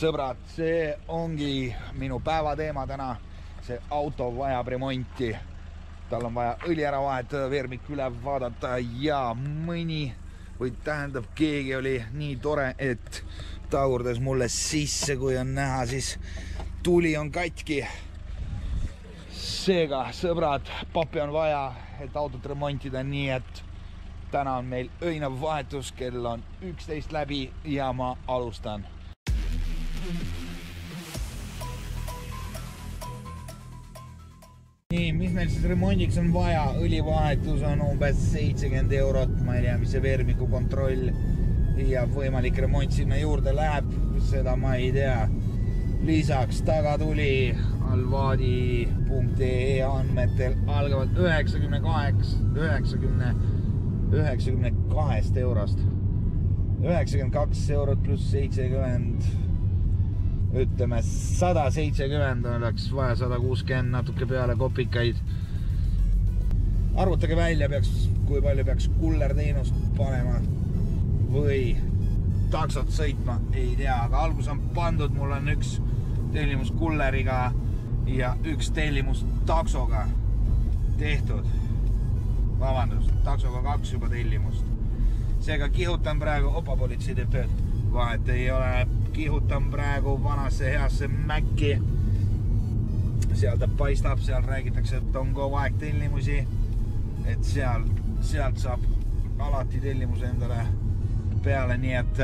sõbrad, see ongi minu päevateema täna. See auto vajab remonti. Tal on vaja õli ära vahetada, vermik üle vaadata ja mõni, või tähendab, keegi oli nii tore, et tagurdas mulle sisse, kui on näha, siis tuli on katki. Seega, sõbrad, pappi on vaja, et autot remontida, nii et täna on meil öinav vahetus, kell on 11 läbi ja ma alustan. Nii, mis meil siis remondiks on vaja? Õlivahetus on umbes 70 €, ma ei tea, mis see vermiku kontroll ja võimalik remont sinna juurde läheb, seda ma ei tea. Lisaks tagatuli alvadi.ee andmetel algavad 92 €. 92 € pluss 70, ütleme 170 oleks vaja, 160 natuke peale kopikaid. Arvutage välja, kui palju peaks kullerteenust panema või taksot sõitma, ei tea, aga algus on pandud, mul on üks tellimus kulleriga ja üks tellimus taksoga tehtud. Vabandust, taksoga 2 juba tellimust. Seega kihutan praegu, politsei teeb tööd, vahet ei ole, kihutan praegu vanasse heasse Mäkki. Seal ta paistab, seal räägitakse, et on kogu aeg tellimusi, et sealt saab alati tellimuse endale peale, nii et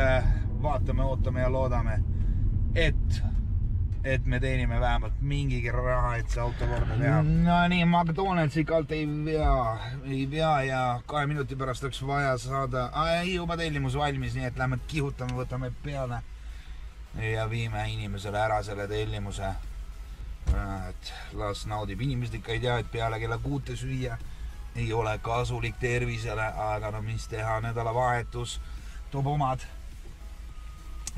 vaatame, ootame ja loodame, et me teenime vähemalt mingigi raha, et see auto korda teha. No nii, McDonaldsi kalt ei vea ja 2 minuti pärast oleks vaja saada juba tellimus valmis, nii et lähme kihutame, võtame peale ja viime inimesele ära selle tellimuse. Et las naudib, inimesed ikka ei tea, et peale kella 6 süüa ei ole kasulik tervisele, aga no mis teha, nädalavahetus toob omad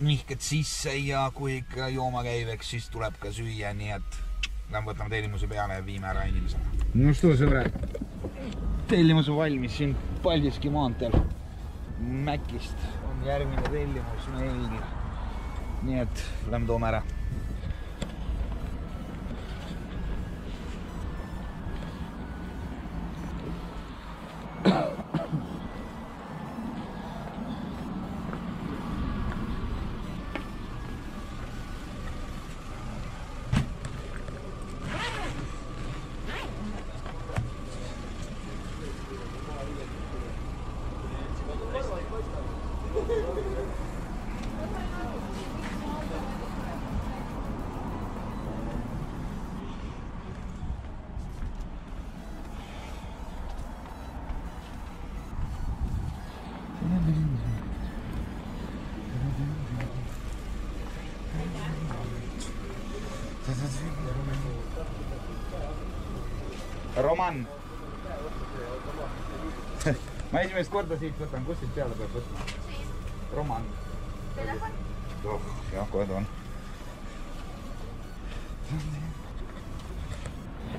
nihked sisse ja kui ikka jooma käiveks, siis tuleb ka süüa, nii et lähme võtame tellimuse peale ja viime ära inimesele. No što, sõbrad, tellimus on valmis siin Paldiski maanteel. Mäkist on järgmine tellimus meil, nii et lähme toome ära. Roman. Ma esimest korda siit võtan, kus siit peale peab võtma? Roman. Telefon? Jah, kohe toon.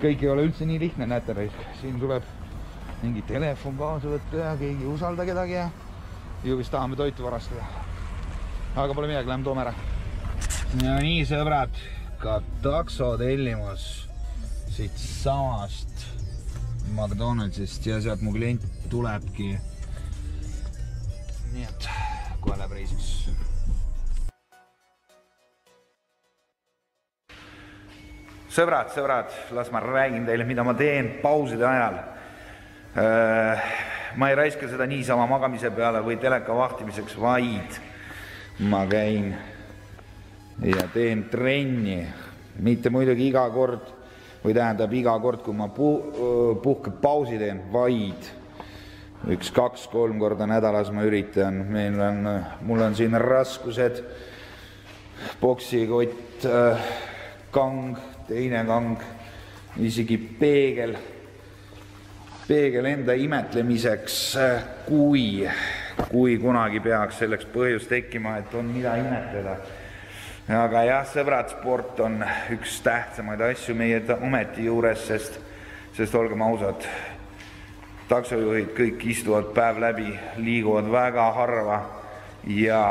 Kõik ei ole üldse nii lihtne, näete reis. Siin tuleb mingi telefon kaasa võtta ja keegi ei usalda kedagi ja ju vist tahame toitu varastada. Aga pole midagi, lähme toome ära. Ja nii, sõbrad, ka takso tellimus siit samast McDonaldsist ja sealt mu klient tulebki. Nii et kohe läheb reisiks. Sõbrad, las ma räägin teile, mida ma teen pauside ajal. Ma ei raiska seda niisama magamise peale või teleka vahtimiseks, vaid ma käin ja teen trenni. Mitte muidugi iga kord, või tähendab iga kord, kui ma pausi teen, vaid 1-2-3 korda nädalas ma üritan. Mul on siin raskused, boksikott, kang, teine kang, isegi peegel enda imetlemiseks, kui kunagi peaks selleks põhjus tekkima, et on mida imetleda. Aga jah, sõbrad, sport on üks tähtsamaid asju meie ameti juures, sest olgem ausad, taksojuhid kõik istuvad päev läbi, liiguvad väga harva ja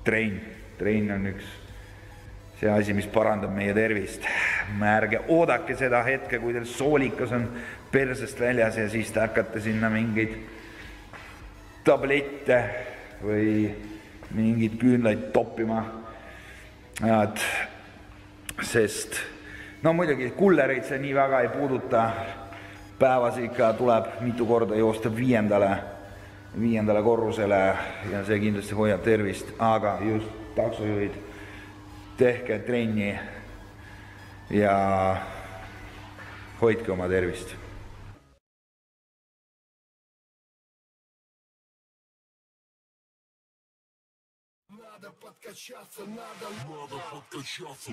trenn on üks see asi, mis parandab meie tervist. Ärge oodake seda hetke, kui teil soolikas on persest väljas ja siis te hakkate sinna mingeid tablette või mingeid küünlaid toppima. Sest no muidugi kullereid see nii väga ei puuduta. Päevas ikka tuleb mitu korda joosta viiendale korrusele ja see kindlasti hoiab tervist, aga just taksojuhid, tehke trenni ja hoidke oma tervist. Надо подкачаться, надо подкачаться.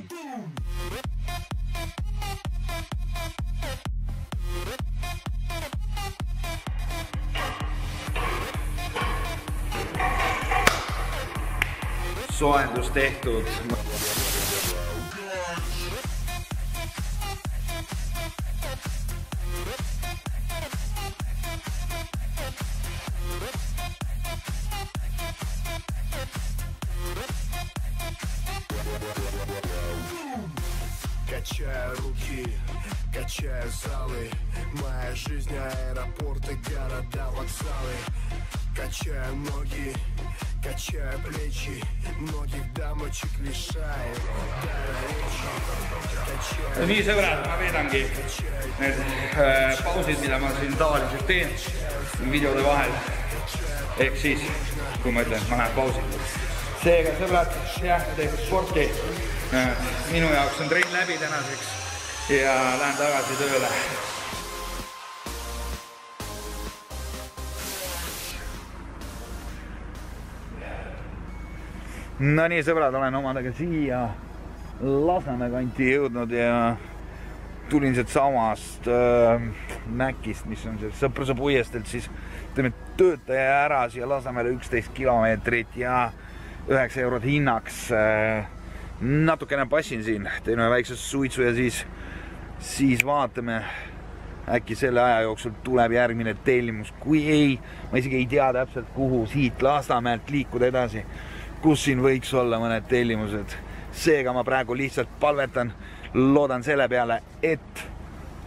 Soojendus tehtud. Качаю руки, качаю залы. Моя жизнь, аэропорты, города, вокзалы. Качаю ноги, качаю плечи. Многих дамочек лишаю речи. Nii sõbrad, ma veedangi need pausid, mida ma siin tavaliselt teen videode vahel. Ehk siis, kui ma ütlen, et ma lähen pausid. Seega sõbrad, jah, tehtud sporti. Minu jaoks on trenn läbi tänaseks ja lähen tagasi tööle. No nii sõbrad, olen omadega siia Lasnamäe kanti jõudnud ja tulin sealt samast Mäkist, mis on see Sõpruse puiestelt, siis teeme töötaja ära siia Lasnamäele 11 kilomeetrit ja 9 eurot hinnaks. Natukene passin siin, teeme väikse suitsu ja siis vaatame, äkki selle aja jooksul tuleb järgmine tellimus. Kui ei, ma isegi ei tea täpselt, kuhu siit Lasnamäelt liikuda edasi, kus siin võiks olla mõned tellimused. Seega ma praegu lihtsalt palvetan, loodan selle peale, et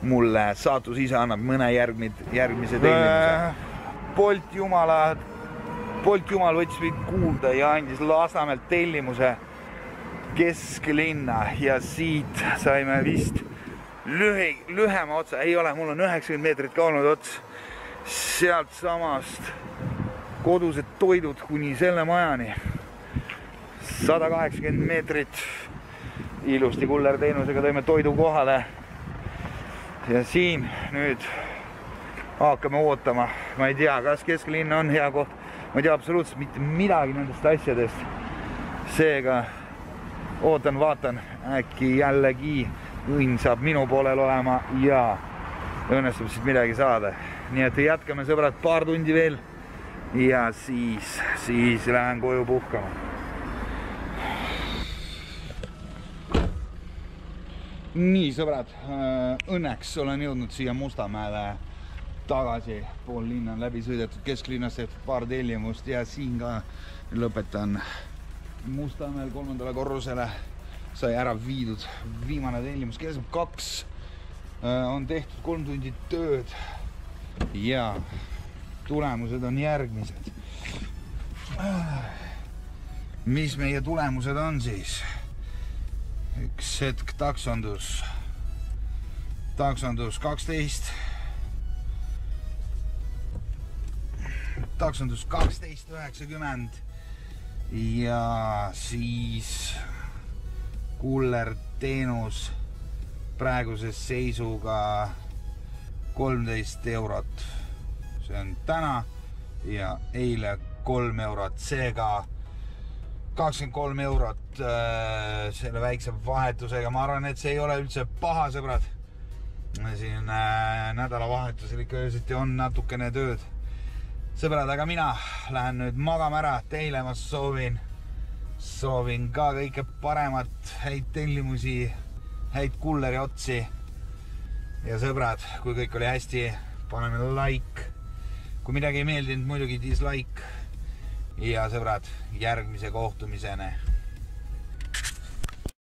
mulle saatus ise annab mõne järgmise tellimuse. Bolt Jumal võttis mind kuulda ja andis Lasnamäelt tellimuse kesklinna ja siit saime vist lühema otsa, ei ole, mul on 90 meetrit ka olnud ots, sealt samast kodused toidud kuni selle majani, 180 meetrit, ilusti kullerteenusega tõime toidu kohale ja siin nüüd hakkame ootama, ma ei tea, kas kesklinna on hea koht, ma ei tea absoluutselt mitte midagi nendest asjadest, seega ootan, vaatan, äkki jällegi õnn saab minu poolel olema ja õnnestub siit midagi saada. Nii et jätkame sõbrad paar tundi veel ja siis lähen koju puhkama. Nii sõbrad, õnneks olen jõudnud siia Mustamäele tagasi. Pool linna on läbi sõidetud, kesklinnast tehtud paar tellimust ja siin ka lõpetan Mustamäel 3. korrusele sai ära viidud viimane tellimus, kell 2 on tehtud 3 tundi tööd ja tulemused on järgmised. Mis meie tulemused on siis? Üks hetk taksondus 12, taksondus 12,90 ja siis kullerteenus praeguses seisuga 13 eurot. See on täna ja eile 3 eurot, seega 23 eurot selle väikse vahetusega. Ma arvan, et see ei ole üldse paha, sõbrad. Siin nädalavahetusel ikka öösiti on natukene tööd. Sõbrad, aga mina lähen nüüd magama ära. Teile ma soovin ka kõike paremat, häid tellimusi, häid kulleri otsi. Ja sõbrad, kui kõik oli hästi, paneme like. Kui midagi ei meeldinud, muidugi dislike. Ja sõbrad, järgmise kohtumisene.